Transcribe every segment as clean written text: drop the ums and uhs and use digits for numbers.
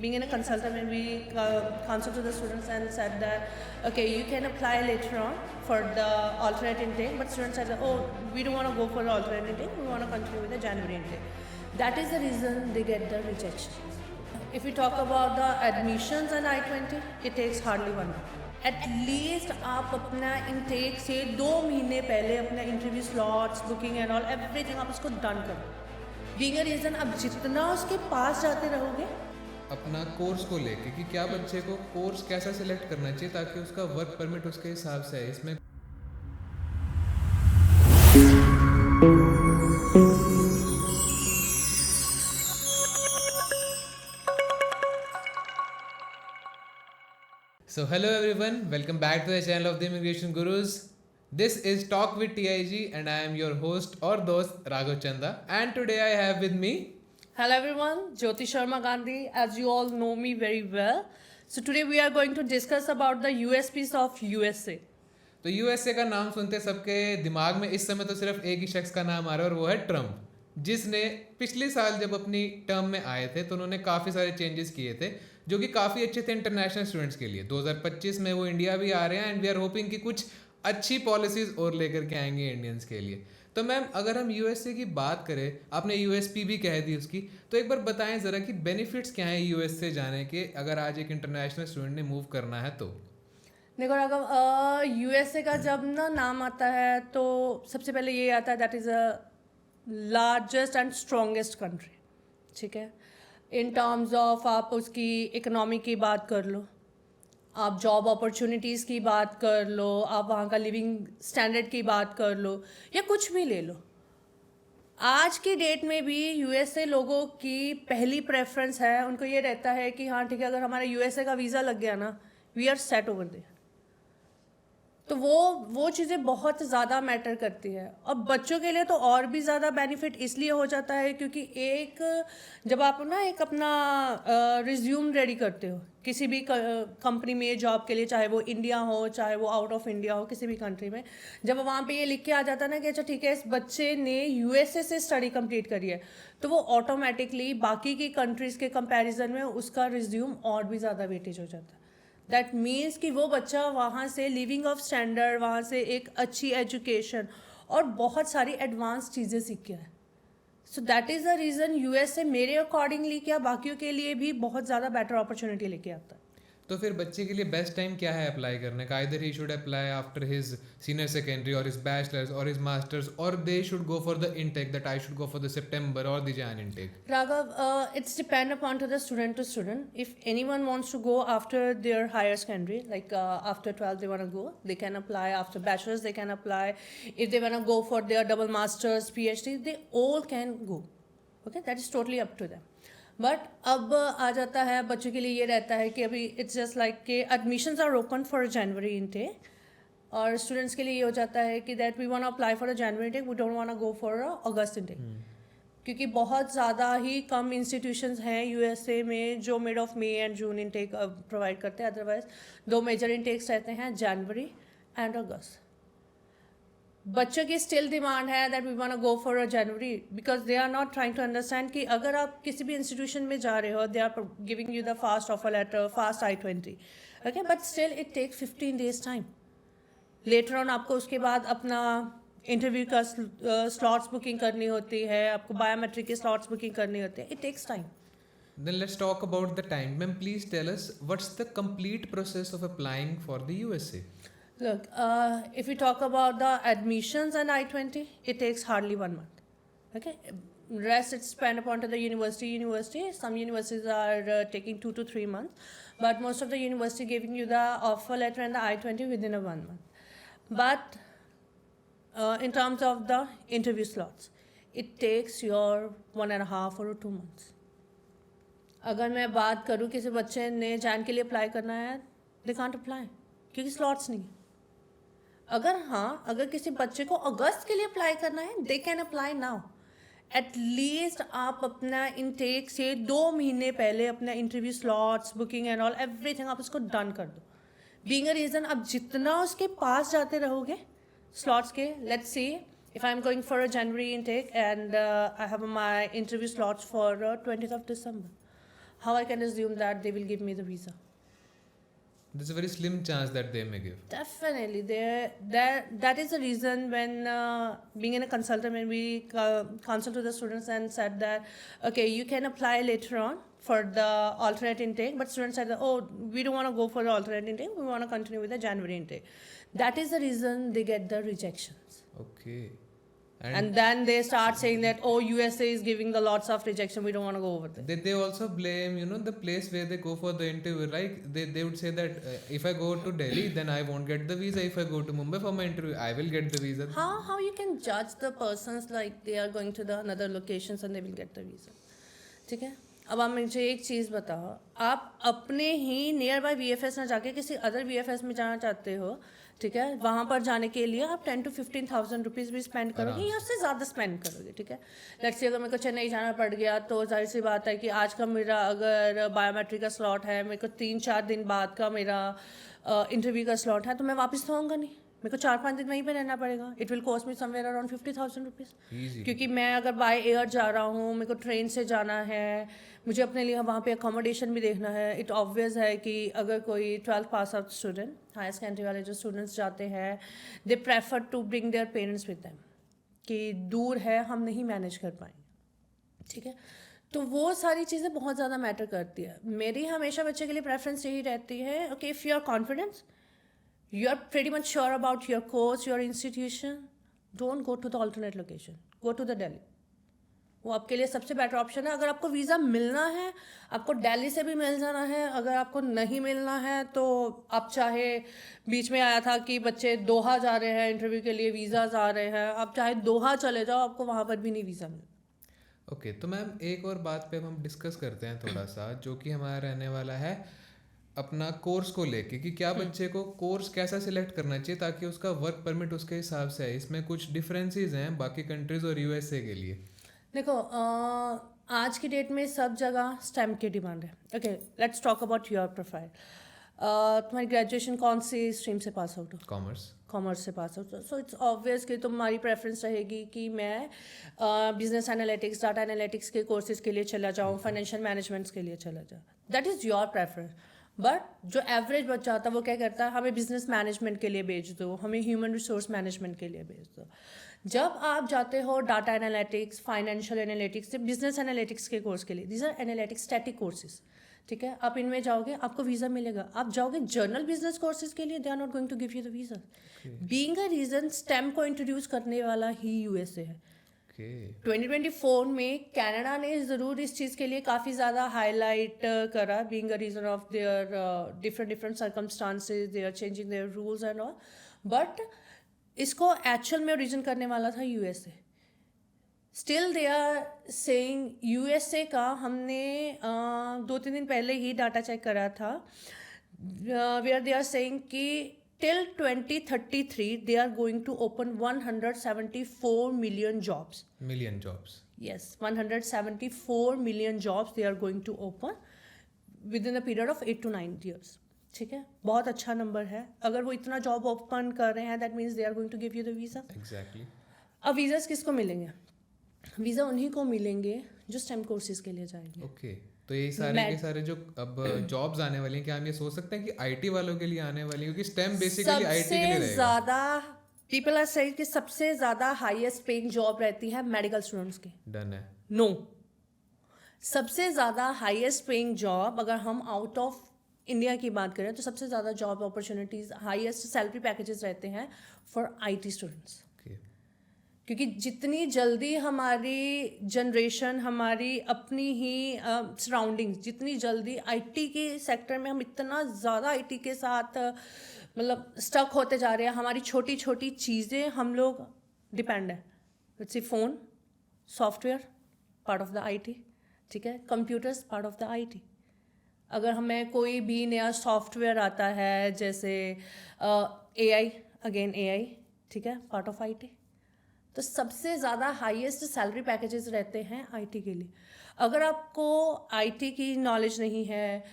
Being in a consultant, when we counseled to the students and said that, okay, you can apply later on for the alternate intake, but students said, oh, we don't want to go for the alternate intake, we want to continue with the January intake. That is the reason they get the rejection. If we talk about the admissions and I-20, it takes hardly 1 month. At least आप अपना intake से 2 महीने पहले अपना interview slots booking and all everything आप उसको done करो. Being a reason आप जितना उसके पास जाते रहोगे. अपना कोर्स को लेके कि क्या बच्चे को कोर्स कैसा सिलेक्ट करना चाहिए ताकि उसका वर्क परमिट उसके हिसाब से है. इसमें So hello everyone, welcome back to the channel of the Immigration Gurus. This is Talk with TIG and I am your host or dost Raghav Chanda, and today I have with me. Hello everyone, Jyoti Sharma Gandhi. As you all know me very well. So today we are going to discuss about the USPs of USA. तो USA का नाम सुनते सबके दिमाग में इस समय तो सिर्फ एक ही शख्स का नाम आ रहा है और वो है ट्रम्प, जिसने पिछले साल जब अपनी टर्म में आए थे तो उन्होंने काफ़ी सारे चेंजेस किए थे जो कि काफ़ी अच्छे थे इंटरनेशनल स्टूडेंट्स के लिए. 2025 में वो इंडिया भी आ रहे हैं एंड वी आर होपिंग कि कुछ अच्छी पॉलिसीज़ और लेकर के आएंगे इंडियंस के लिए. तो मैम, अगर हम यूएसए की बात करें, आपने यूएसपी भी कह दी उसकी, तो एक बार बताएं ज़रा कि बेनिफिट्स क्या हैं यूएसए जाने के अगर आज एक इंटरनेशनल स्टूडेंट ने मूव करना है तो. देखो राघव, यूएसए का जब ना नाम आता है तो सबसे पहले ये आता है that is a largest and strongest country. ठीक है, इन टर्म्स ऑफ आप उसकी इकोनॉमी की बात कर लो, आप जॉब अपॉर्चुनिटीज़ की बात कर लो, आप वहाँ का लिविंग स्टैंडर्ड की बात कर लो, या कुछ भी ले लो. आज की डेट में भी यूएसए लोगों की पहली प्रेफरेंस है, उनको ये रहता है कि हाँ ठीक है, अगर हमारा यूएसए का वीज़ा लग गया ना, we are set over there. तो वो चीज़ें बहुत ज़्यादा मैटर करती है. और बच्चों के लिए तो और भी ज़्यादा बेनिफिट इसलिए हो जाता है क्योंकि एक जब आप ना एक अपना रिज्यूम रेडी करते हो किसी भी कंपनी में जॉब के लिए, चाहे वो इंडिया हो चाहे वो आउट ऑफ इंडिया हो, किसी भी कंट्री में, जब वहाँ पे ये लिख के आ जाता है ना कि अच्छा ठीक है, इस बच्चे ने यूएसए से स्टडी कंप्लीट करी है, तो वो ऑटोमेटिकली बाकी की कंट्रीज़ के कंपैरिजन में उसका रिज्यूम और भी ज़्यादा वेटेज हो जाता है. दैट मीन्स कि वो बच्चा वहाँ से लिविंग ऑफ स्टैंडर्ड, वहाँ से एक अच्छी एजुकेशन और बहुत सारी एडवांस चीज़ें सीख के है. So that is the reason USA मेरे अकॉर्डिंगली क्या बाकियों के लिए भी बहुत ज़्यादा बेटर अपॉर्चुनिटी लेके आता है. तो फिर बच्चे के लिए बेस्ट टाइम क्या है अप्लाई करने का? Either he should apply after his senior secondary और हिज बैचलर्स और हिज मास्टर्स, और they should go for the intake that I should go for the सितंबर और the Jan intake. Raghav, it's depend upon to the student to student. If anyone wants to go after their higher secondary, like after 12 they want to go, they can apply. After bachelor's they can apply. If they want to go for their double masters, PhD, they all can go. Okay, that is totally up to them. But अब आ जाता है बच्चों के लिए ये रहता है कि अभी इट्स जस्ट लाइक के admissions are open for January intake, और स्टूडेंट्स के लिए ये हो जाता है कि that we want to apply for a January intake, we don't want to go for a August intake. क्योंकि बहुत ज़्यादा ही कम इंस्टीट्यूशंस हैं यूएसए में जो mid of May and June intake provide करते हैं. अदरवाइज 2 मेजर इनटेक्स रहते हैं, जनवरी एंड अगस्त. बच्चों की स्टिल डिमांड है that we want to go for a January because they are not trying to understand कि अगर आप किसी भी इंस्टीट्यूशन में जा रहे हो, they are giving you the fast offer letter, fast I-20, okay, but still it take 15 days time. Later on आपको उसके बाद अपना इंटरव्यू का स्लॉट्स बुकिंग करनी होती है, आपको बायोमेट्रिक के स्लॉट्स बुकिंग करनी होती है. It takes time. Then let's talk about the time. Ma'am, please tell us what's the complete process of applying for the USA? Look, if we talk about the admissions and I-20, it takes hardly 1 month. Okay, rest it's depend upon to the university. Some universities are taking 2 to 3 months, but most of the university giving you the offer letter and the I-20 within a 1 month. But in terms of the interview slots, it takes your 1.5 or 2 months. अगर मैं बात करूँ किसी बच्चे ने जैन के लिए apply करना है, they can't apply क्योंकि स्लॉट्स नहीं. अगर किसी बच्चे को अगस्त के लिए अप्लाई करना है, they can apply now. At least आप अपना इनटेक से 2 महीने पहले अपना interview slots booking and all everything आप उसको डन कर दो. बीइंग अ रीज़न आप जितना उसके पास जाते रहोगे स्लॉट्स के, let's see if I'm going for a January intake and I have my interview slots for 20th of December. how I can assume that they will give me the visa? There's a very slim chance that they may give. Definitely, that is the reason when being in a consultant, when we counsel to the students and said that, okay, you can apply later on for the alternate intake, but students said that, oh, we don't want to go for the alternate intake, we want to continue with the January intake. That is the reason they get the rejections. Okay. And then they start saying that, oh, USA is giving the lots of rejection, we don't want to go over there. They also blame, the place where they go for the interview. Like they would say that if I go to Delhi, then I won't get the visa. If I go to Mumbai for my interview, I will get the visa. How you can judge the persons like they are going to the another locations and they will get the visa? ठीक है, अब आप मुझे एक चीज़ बताओ, आप अपने ही near by VFS ना जाके किसी अदर VFS में जाना चाहते हो, ठीक है, वहाँ पर जाने के लिए आप 10 to 15,000 रुपीज़ भी स्पेंड करोगे या उससे ज़्यादा स्पेंड करोगे, ठीक है. लेट्स से अगर मेरे को चेन्नई जाना पड़ गया तो जाहिर सी बात है कि आज का मेरा अगर बायोमेट्रिक का स्लॉट है, मेरे को 3-4 दिन बाद का मेरा इंटरव्यू का स्लॉट है, तो मैं वापस तो आऊँगा नहीं, मेरे को 4-5 दिन वहीं पे रहना पड़ेगा. It will cost me somewhere around 50,000 rupees, क्योंकि मैं अगर बाय एयर जा रहा हूँ, मेरे को ट्रेन से जाना है, मुझे अपने लिए वहाँ पे अकोमोडेशन भी देखना है. इट ऑब्वियस है कि अगर कोई 12th pass out student, higher secondary वाले जो स्टूडेंट्स जाते हैं, they prefer to bring their parents with them, कि दूर है, हम नहीं मैनेज कर पाएंगे, ठीक है. तो वो सारी चीज़ें बहुत ज़्यादा मैटर करती है. मेरी हमेशा बच्चे के लिए प्रेफरेंस यही रहती है, okay, if you are confidence, you are pretty much sure about your course, your institution, don't go to the alternate location, go to the Delhi. वो आपके लिए सबसे बेटर ऑप्शन है. अगर आपको वीज़ा मिलना है, आपको दिल्ली से भी मिल जाना है. अगर आपको नहीं मिलना है तो आप चाहे, बीच में आया था कि बच्चे दोहा जा रहे हैं इंटरव्यू के लिए, वीज़ाज आ रहे हैं, आप चाहे दोहा चले जाओ, आपको वहाँ पर भी नहीं वीज़ा मिलेगा. ओके, तो मैम एक और बात पे हम डिस्कस करते हैं थोड़ा सा, जो कि हमारा रहने वाला है अपना कोर्स को लेके, कि क्या बच्चे को कोर्स कैसा सिलेक्ट करना चाहिए ताकि उसका वर्क परमिट उसके हिसाब से है. इसमें कुछ डिफरेंसेस हैं बाकी कंट्रीज और USA के लिए. देखो, आज की डेट में सब जगह स्टेम की डिमांड है. Okay, let's talk about your profile. तुम्हारी ग्रेजुएशन कौन सी स्ट्रीम से पास आउट हो? कॉमर्स से pass out. So it's obvious कि तुम्हारी प्रेफरेंस रहेगी कि मैं बिजनेस एनालिटिक्स, डाटा एनालिटिक्स के कोर्सेज के लिए चला जाऊँ, फाइनेंशियल मैनेजमेंट्स के लिए चला जाऊँ. That is your preference. But जो एवरेज बच्चा होता है वो क्या करता है, हमें बिजनेस मैनेजमेंट के लिए भेज दो, हमें ह्यूमन रिसोर्स मैनेजमेंट के लिए भेज दो. जब आप जाते हो data analytics, financial analytics, business analytics के कोर्स के लिए, these are analytics static courses, ठीक है, आप इनमें जाओगे, आपको वीज़ा मिलेगा. आप जाओगे जर्नल बिजनेस कोर्सेज के लिए, they are not going to give you the visa. Being a reason, STEM को इंट्रोड्यूस करने वाला ही USA है. 2024 में कनाडा ने ज़रूर इस चीज़ के लिए काफ़ी ज़्यादा हाईलाइट करा, being a reason of their different circumstances, they are changing their rules and all. But इसको एक्चुअल में ओरिजिन करने वाला था USA. Still they are saying, USA का हमने 2-3 दिन पहले ही डाटा चेक करा था, वेयर दे आर सेइंग कि till 2033 they are going to open 174 million jobs. Yes, 174 million jobs they are going to open within a period of 8 to 9 years. ठीक है, बहुत अच्छा नंबर है. अगर वो इतना जॉब ओपन कर रहे हैं, that means they are going to give you the visa. Exactly. अब वीज़ास किसको मिलेंगे? वीज़ा उन्हीं को मिलेंगे जो स्टेम कोर्सेज के लिए जाएंगे. ओके, तो ये सारे के सारे जो अब जॉब्स आने वाली हैं, क्या हम ये सोच सकते हैं कि IT वालों के लिए आने वाली है, क्योंकि स्टेम बेसिकली IT के लिए रहेगा. सबसे ज़्यादा पीपल आर सेइंग कि सबसे ज़्यादा हाईएस्ट पेइंग जॉब रहती है मेडिकल स्टूडेंट्स की. डन है. नो, सबसे ज़्यादा हाईएस्ट पेइंग जॉब अगर हम आउट ऑफ इंडिया की बात करें तो सबसे ज़्यादा job opportunities, highest salary packages रहते हैं फॉर IT स्टूडेंट्स. क्योंकि जितनी जल्दी हमारी जनरेशन, हमारी अपनी ही सराउंडिंग्स, जितनी जल्दी IT के सेक्टर में हम इतना ज़्यादा IT के साथ मतलब स्टक होते जा रहे हैं, हमारी छोटी छोटी चीज़ें हम लोग डिपेंड है. Let's say phone, software part of the IT, ठीक है, computers part of the IT. अगर हमें कोई भी नया सॉफ्टवेयर आता है, जैसे AI, अगेन AI, ठीक है, पार्ट ऑफ IT, तो सबसे ज़्यादा हाईएस्ट सैलरी पैकेजेस रहते हैं IT के लिए. अगर आपको IT की नॉलेज नहीं है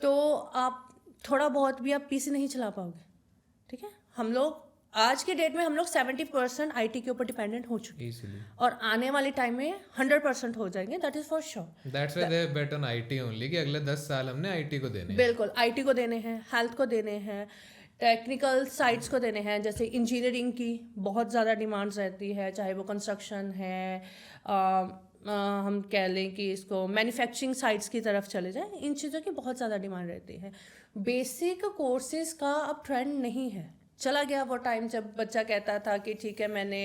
तो आप थोड़ा बहुत भी आप PC नहीं चला पाओगे. ठीक है, हम लोग आज के डेट में हम लोग 70% IT के ऊपर डिपेंडेंट हो चुके हैं इजीली और आने वाले टाइम में 100% हो जाएंगे, that is for sure. That's why they bet on IT only कि अगले 10 साल हमने आईटी को देने हैं। बिल्कुल, IT को देने हैं, हेल्थ को देने हैं, टेक्निकल साइट्स को देने हैं, जैसे इंजीनियरिंग की बहुत ज़्यादा डिमांड्स रहती है, चाहे वो कंस्ट्रक्शन है, हम कह लें कि इसको मैन्युफैक्चरिंग साइट्स की तरफ चले जाएं, इन चीज़ों की बहुत ज़्यादा डिमांड रहती है। बेसिक कोर्सेज का अब ट्रेंड नहीं है, चला गया वो टाइम जब बच्चा कहता था कि ठीक है मैंने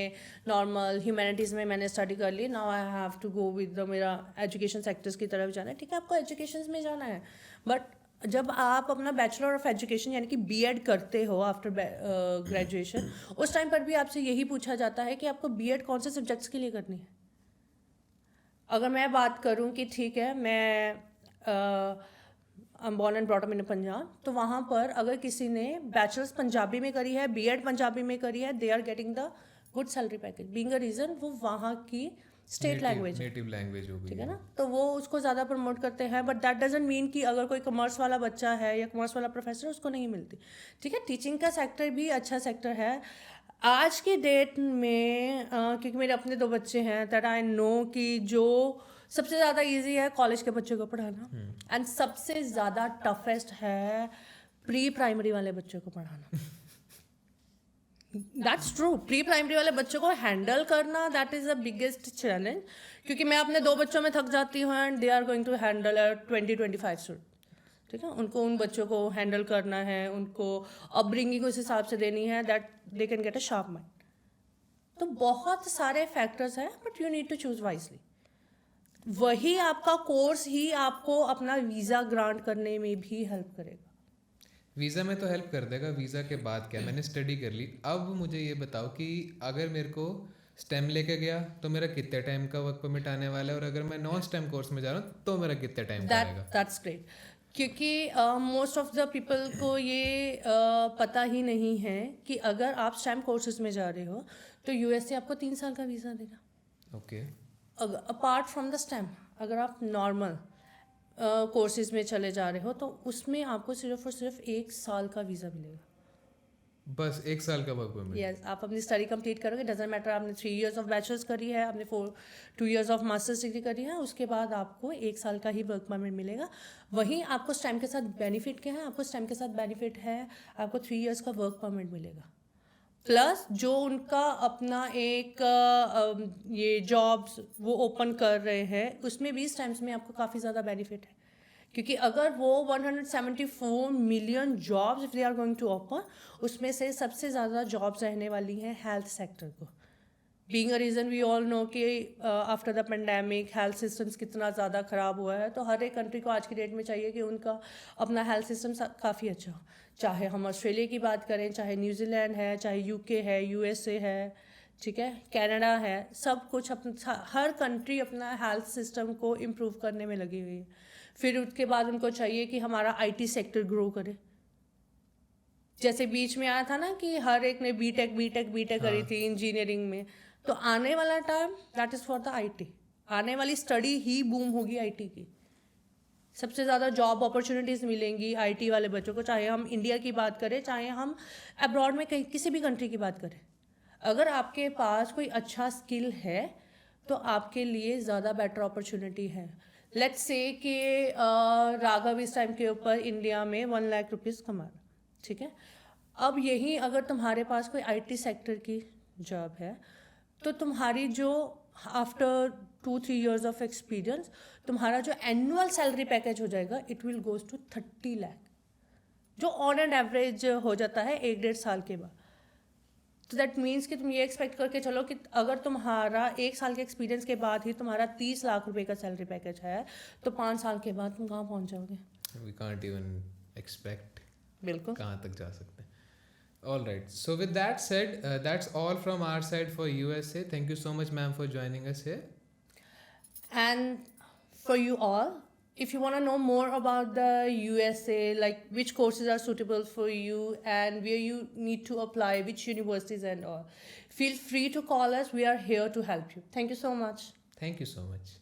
नॉर्मल ह्यूमैनिटीज़ में मैंने स्टडी कर ली, now I have to go with the मेरा एजुकेशन सेक्टर्स की तरफ जाना है। ठीक है, आपको एजुकेशन में जाना है, बट जब आप अपना बैचलर ऑफ एजुकेशन यानी कि BEd करते हो आफ्टर ग्रेजुएशन, उस टाइम पर भी आपसे यही पूछा जाता है कि आपको BEd कौन से सब्जेक्ट्स के लिए करनी है। अगर मैं बात करूं कि ठीक है मैं born and brought up in Punjab, तो वहाँ पर अगर किसी ने बैचलर्स पंजाबी में करी है, BEd पंजाबी में करी है, they are getting the good salary package, being a reason वो वहाँ की स्टेट लैंग्वेज है, नेटिव लैंग्वेज हो गई ठीक है ना, तो वो उसको ज़्यादा प्रमोट करते हैं। बट दैट डजंट मीन कि अगर कोई कॉमर्स वाला बच्चा है या कॉमर्स वाला प्रोफेसर उसको नहीं मिलती। ठीक है, टीचिंग का सेक्टर भी अच्छा सेक्टर है आज के डेट में, क्योंकि मेरे अपने 2 बच्चे हैं, दैट आई नो कि जो सबसे ज़्यादा इजी है कॉलेज के बच्चों को पढ़ाना, एंड सबसे ज़्यादा टफेस्ट है प्री प्राइमरी वाले बच्चों को पढ़ाना। दैट्स ट्रू, प्री प्राइमरी वाले बच्चों को हैंडल करना that is the biggest challenge, क्योंकि मैं अपने 2 बच्चों में थक जाती हूँ and they are going to handle 20-25 student. ठीक है, उनको उन बच्चों को हैंडल करना है, उनको अपब्रिंगिंग उस हिसाब से देनी है that they can get a sharp mind. तो बहुत सारे फैक्टर्स हैं, but you need to choose wisely. वही आपका कोर्स ही आपको अपना वीज़ा ग्रांट करने में भी हेल्प करेगा। वीज़ा में तो हेल्प कर देगा, वीज़ा के बाद क्या, मैंने स्टडी कर ली। अब मुझे ये बताओ कि अगर मेरे को स्टेम लेके गया तो मेरा कितने टाइम का वर्क परमिट आने वाला है, और अगर मैं नॉन स्टेम कोर्स में जा रहा हूँ तो मेरा कितने टाइम का आएगा? दैट्स ग्रेट, क्योंकि मोस्ट ऑफ द पीपल को ये पता ही नहीं है कि अगर आप स्टेम कोर्सेज में जा रहे हो तो USA आपको 3 साल का वीज़ा देगा। Okay, apart from the stem, अगर आप नॉर्मल कोर्सेज में चले जा रहे हो तो उसमें आपको सिर्फ और सिर्फ 1 साल का वीज़ा मिलेगा। बस 1 साल का वर्क परमिट? यस, आप अपनी स्टडी कंप्लीट करोगे, डजेंट मैटर आपने 3 इयर्स ऑफ बैचलर्स करी है, आपने 2 इयर्स ऑफ मास्टर्स डिग्री करी है, उसके बाद आपको 1 साल का ही वर्क परमिट मिलेगा। वहीं आपको स्टेम के साथ बेनिफिट क्या है, आपको स्टेम के साथ बेनिफिट है आपको 3 इयर्स का वर्क परमिट मिलेगा, प्लस जो उनका अपना एक ये जॉब्स वो ओपन कर रहे हैं उसमें भी स्टेम्स में आपको काफ़ी ज़्यादा बेनिफिट है, क्योंकि अगर वो 174 million jobs if they are going to open, उसमें से सबसे ज़्यादा जॉब्स रहने वाली हैं हेल्थ सेक्टर को। Being a reason we all know कि after the pandemic health systems कितना ज़्यादा ख़राब हुआ है, तो हर एक कंट्री को आज की डेट में चाहिए कि उनका अपना हेल्थ सिस्टम काफ़ी अच्छा हो। चाहे हम ऑस्ट्रेलिया की बात करें, चाहे न्यूजीलैंड है, चाहे UK है, USA है, ठीक है, कनाडा है, सब कुछ अपना हर कंट्री अपना हेल्थ सिस्टम को इम्प्रूव करने में लगी हुई है। फिर उसके बाद उनको चाहिए कि हमारा IT सेक्टर ग्रो करे। जैसे बीच में आया था ना कि हर एक ने बीटेक करी थी इंजीनियरिंग में, तो आने वाला time that is for the IT, आने वाली स्टडी ही बूम होगी IT की। सबसे ज़्यादा जॉब अपॉर्चुनिटीज़ मिलेंगी IT वाले बच्चों को, चाहे हम इंडिया की बात करें, चाहे हम अब्रॉड में कहीं किसी भी कंट्री की बात करें। अगर आपके पास कोई अच्छा स्किल है तो आपके लिए ज़्यादा बेटर अपॉर्चुनिटी है। लेट्स से कि राघव इस टाइम के ऊपर इंडिया में 1 लाख रुपीज़ कमा रहा, ठीक है। अब यही अगर तुम्हारे पास कोई IT सेक्टर की जॉब है तो तुम्हारी जो आफ्टर 2-3 इयर्स ऑफ एक्सपीरियंस तुम्हारा जो एनुअल सैलरी पैकेज हो जाएगा it will goes to 30 lakh, जो ऑन एंड एवरेज हो जाता है 1-1.5 साल के बाद। तो दैट मीन्स कि तुम ये एक्सपेक्ट करके चलो कि अगर तुम्हारा 1 साल के एक्सपीरियंस के बाद ही तुम्हारा 30 लाख रुपए का सैलरी पैकेज है तो 5 साल के बाद तुम कहाँ पहुँच जाओगे? वी कांट इवन एक्सपेक्ट बिल्कुल कहाँ तक जा सकते हैं। All right. So with that said, that's all from our side for USA. Thank you so much, ma'am, for joining us here. And for you all, if you want to know more about the USA, like which courses are suitable for you and where you need to apply, which universities and all, feel free to call us. We are here to help you. Thank you so much. Thank you so much.